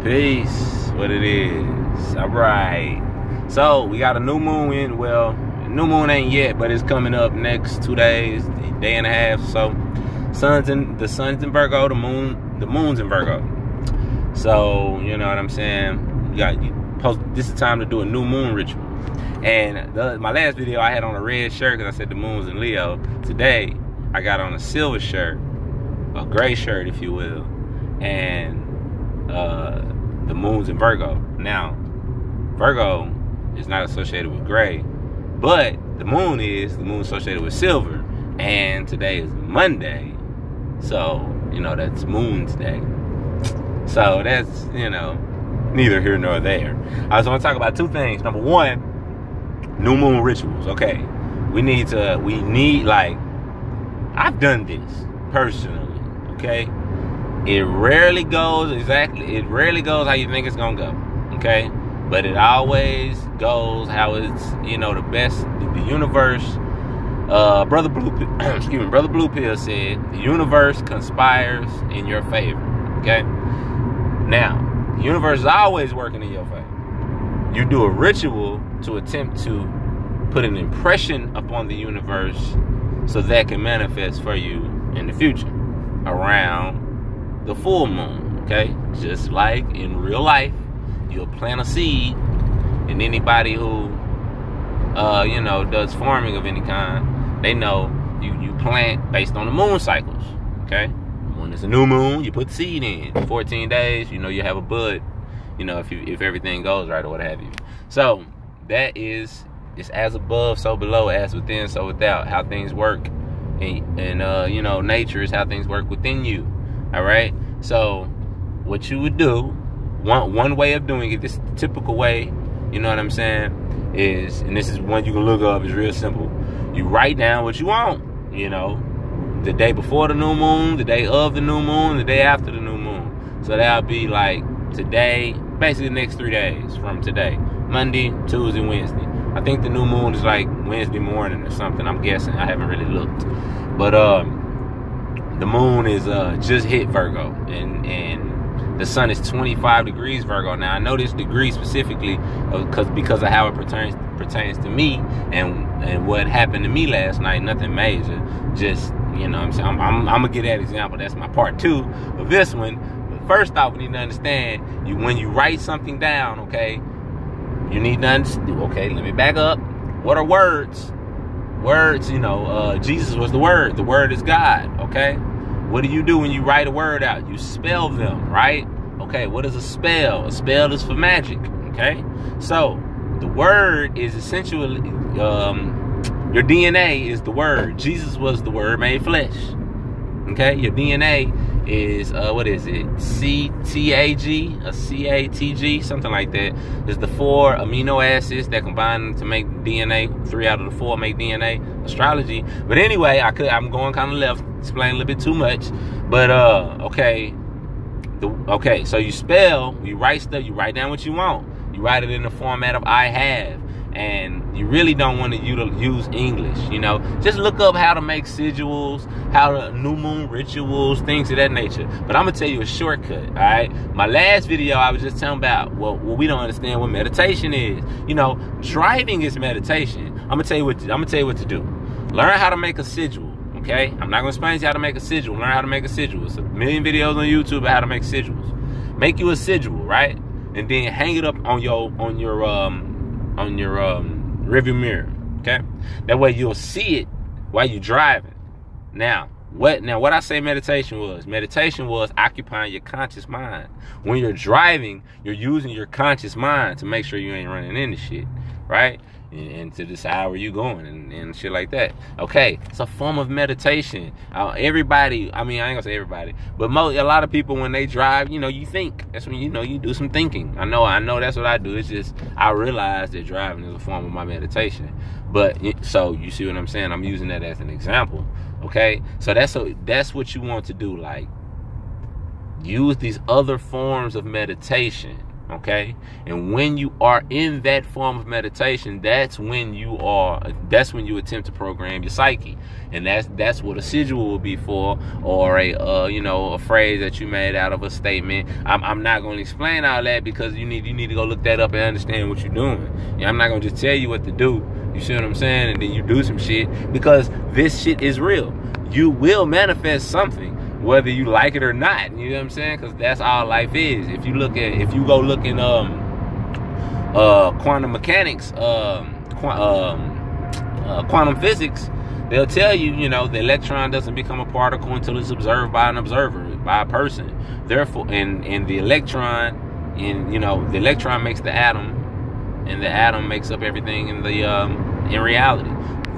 Peace. What it is. All right. So we got a new moon in. Well, new moon ain't yet, but it's coming up next 2 days, day and a half. So the sun's in Virgo, the moon's in Virgo. So you know what I'm saying. This is time to do a new moon ritual. And my last video I had on a red shirt because I said the moon's in Leo. Today I got on a silver shirt, a gray shirt, if you will, and the moon's in Virgo. Now, Virgo is not associated with gray, but the moon is. The moon associated with silver, and today is Monday, so you know that's Moon's Day. So that's, you know, neither here nor there. I was going to talk about two things. Number one, new moon rituals. Okay, we need like, I've done this personally. Okay, it rarely goes how you think it's gonna go. Okay, but it always goes how it's, you know, the best. The universe, Brother Blue Pill said the universe conspires in your favor. Okay, now the universe is always working in your favor. You do a ritual to attempt to put an impression upon the universe so that can manifest for you in the future around the full moon. Okay, just like in real life, you'll plant a seed, and anybody who you know, does farming of any kind, they know you plant based on the moon cycles. Okay, when it's a new moon, you put the seed in 14 days, you know, you have a bud, you know, if everything goes right or what have you. So that is, it's as above so below, as within so without, how things work. And you know, nature is how things work within you. All right, so what you would do, one way of doing it, this typical way, you know what I'm saying, is, and this is one you can look up, is real simple. You write down what you want, you know, the day before the new moon, the day of the new moon, the day after the new moon. So that'll be like today, basically the next 3 days from today: Monday, Tuesday, Wednesday. I think the new moon is like Wednesday morning or something, I'm guessing. I haven't really looked. But the moon is just hit Virgo, and the sun is 25 degrees Virgo. Now I know this degree specifically because of how it pertains to me and what happened to me last night. Nothing major, just, you know what I'm saying, I'm gonna get that example. That's my part 2 of this one. But first off, we need to understand, when you write something down, okay, you need to understand. Okay, let me back up. What are words? Words, you know, Jesus was the Word. The Word is God. Okay, what do you do when you write a word out? You spell them, right? Okay, what is a spell? A spell is for magic. Okay, so the word is essentially, your DNA is the Word. Jesus was the Word made flesh. Okay, your DNA is, what is it? CATG, something like that. It's the 4 amino acids that combine to make DNA. 3 out of the 4 make DNA. Astrology. But anyway, I'm going kind of left, explaining a little bit too much. But okay. Okay, so you spell, you write stuff, you write down what you want. You write it in the format of I have. And you really don't want to use English, you know. Just look up how to make sigils, how to new moon rituals, things of that nature. But I'm gonna tell you a shortcut. All right, my last video I was just telling about, well, we don't understand what meditation is. You know, driving is meditation. I'm gonna tell you what to do. Learn how to make a sigil. Okay, I'm not gonna explain to you how to make a sigil. Learn how to make a sigil. There's a million videos on YouTube about how to make sigils. Make you a sigil, right? And then hang it up on your rearview mirror. Okay, that way you'll see it while you're driving. Now what I say meditation was occupying your conscious mind. When you're driving, you're using your conscious mind to make sure you ain't running into shit, right? And to decide where you're going and shit like that. Okay, it's a form of meditation. Everybody, I mean, I ain't gonna say everybody, but a lot of people, when they drive, you know, you think. That's when, you know, you do some thinking. I know that's what I do. It's just, I realize that driving is a form of my meditation. But, so, you see what I'm saying? I'm using that as an example. Okay, so that's what you want to do. Like, use these other forms of meditation. Okay, and when you are in that form of meditation, that's when you attempt to program your psyche, and that's what a sigil will be for, or a phrase that you made out of a statement. I'm not going to explain all that because you need to go look that up and understand what you're doing. I'm not going to just tell you what to do. You see what I'm saying? And then you do some shit, because this shit is real. You will manifest something, whether you like it or not. You know what I'm saying? Because that's all life is. If you go look in quantum mechanics, quantum physics, they'll tell you, the electron doesn't become a particle until it's observed by an observer, by a person. Therefore, and the electron, the electron makes the atom, and the atom makes up everything in reality.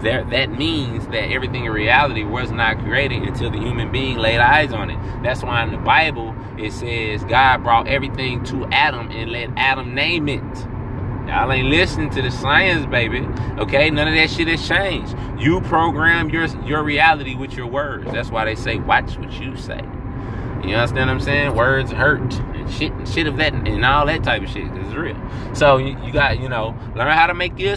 That means that everything in reality was not created until the human being laid eyes on it. That's why in the Bible it says God brought everything to Adam and let Adam name it. Y'all ain't listening to the science, baby. Okay, none of that shit has changed. You program your reality with your words. That's why they say watch what you say. You understand what I'm saying? Words hurt and shit of that and all that type of shit. It's real. So you got, learn how to make you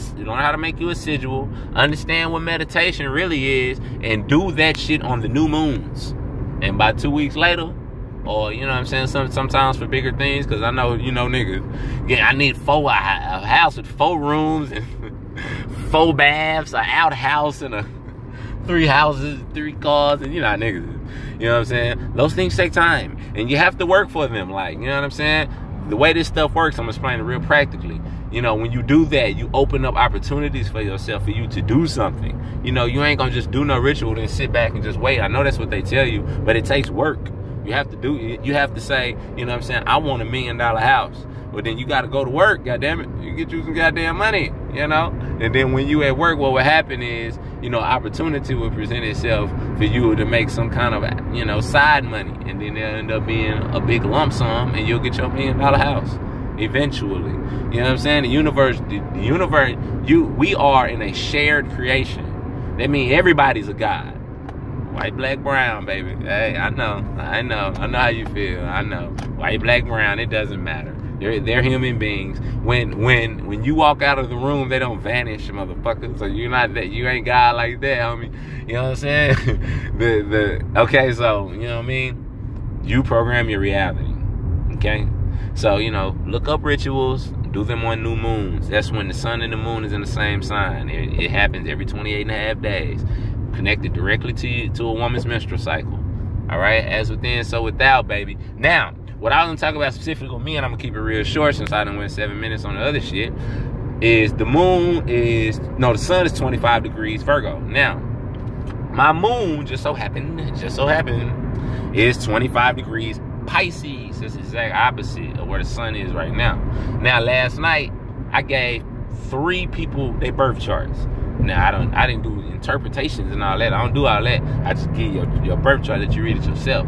a sigil, understand what meditation really is, and do that shit on the new moons. And by 2 weeks later, or sometimes for bigger things, because I know, niggas, yeah, I need a house with 4 rooms and 4 baths, an outhouse, and 3 houses, 3 cars, and niggas. You know what I'm saying? Those things take time, and you have to work for them. Like, you know what I'm saying? The way this stuff works, I'm explaining it real practically. When you do that, you open up opportunities for yourself, for you to do something. You ain't gonna just do no ritual and sit back and just wait. I know that's what they tell you, but it takes work. You have to say, you know what I'm saying, I want $1 million house. But then you got to go to work, goddammit. You get you some goddamn money, And then when you at work, what will happen is, opportunity will present itself for you to make some kind of, side money. And then it'll end up being a big lump sum, and you'll get your $1 million house eventually. You know what I'm saying? The universe, we are in a shared creation. That means everybody's a god. White, black, brown, baby. Hey, I know how you feel. I know. White, black, brown, it doesn't matter. They're human beings. When you walk out of the room, they don't vanish, motherfucker. So you ain't God like that, homie. You know what I'm saying? Okay, so you know what I mean? You program your reality. Okay? So, look up rituals, do them on new moons. That's when the sun and the moon is in the same sign. It happens every 28 and a half days. Connected directly to a woman's menstrual cycle. All right, as within, so without, baby. Now, what I was gonna talk about specifically with me, and I'm gonna keep it real short since I done went 7 minutes on the other shit, is the sun is 25 degrees Virgo. Now, my moon just so happened, is 25 degrees Pisces. It's the exact opposite of where the sun is right now. Now, last night I gave 3 people their birth charts. Now, I didn't do interpretations and all that. I don't do all that. I just give your birth chart that you read it yourself,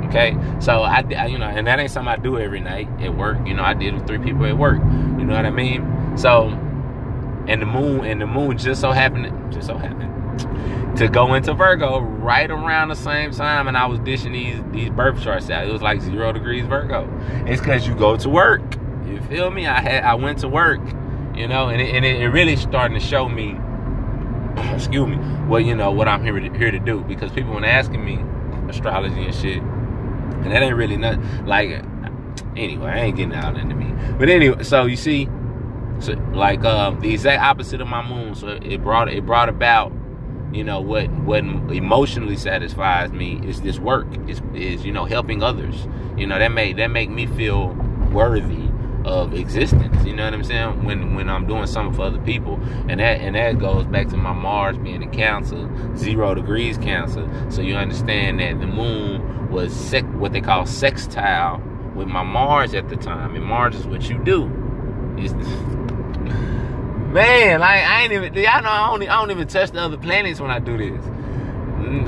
okay? So, and that ain't something I do every night at work. I did it with 3 people at work. You know what I mean? So, and the moon just so happened to go into Virgo right around the same time, and I was dishing these birth charts out. It was like 0 degrees Virgo. It's because you go to work. You feel me? I went to work. And it really starting to show me, excuse me, what I'm here to do. Because people when asking me astrology and shit, and that ain't really nothing. Like, anyway, I ain't getting out into me. But anyway, so you see, the exact opposite of my moon. So it brought about, what emotionally satisfies me is this work. Is helping others. That make me feel worthy of existence. You know what I'm saying? When I'm doing something for other people, and that goes back to my Mars being in Cancer, 0 degrees Cancer. So you understand that the moon was what they call sextile with my Mars at the time, and Mars is what you do. Man, like y'all know I don't even touch the other planets when I do this.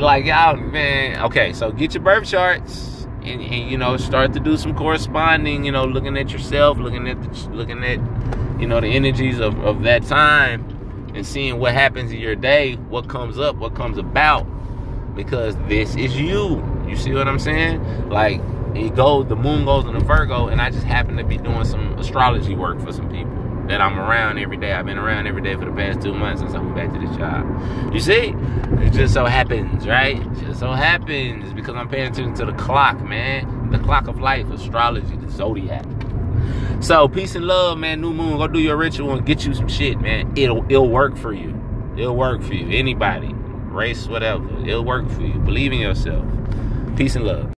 Like y'all, man. Okay, so get your birth charts. And start to do some corresponding, looking at yourself, looking at the energies of that time, and seeing what happens in your day, what comes up, what comes about, because this is you. You see what I'm saying? Like, the moon goes into Virgo, and I just happen to be doing some astrology work for some people that I'm around every day. I've been around every day for the past 2 months since I went back to this job. You see? It just so happens, right? It just so happens because I'm paying attention to the clock, man. The clock of life, astrology, the zodiac. So, peace and love, man. New moon, go do your ritual and get you some shit, man. It'll work for you. It'll work for you. Anybody, race, whatever. It'll work for you. Believe in yourself. Peace and love.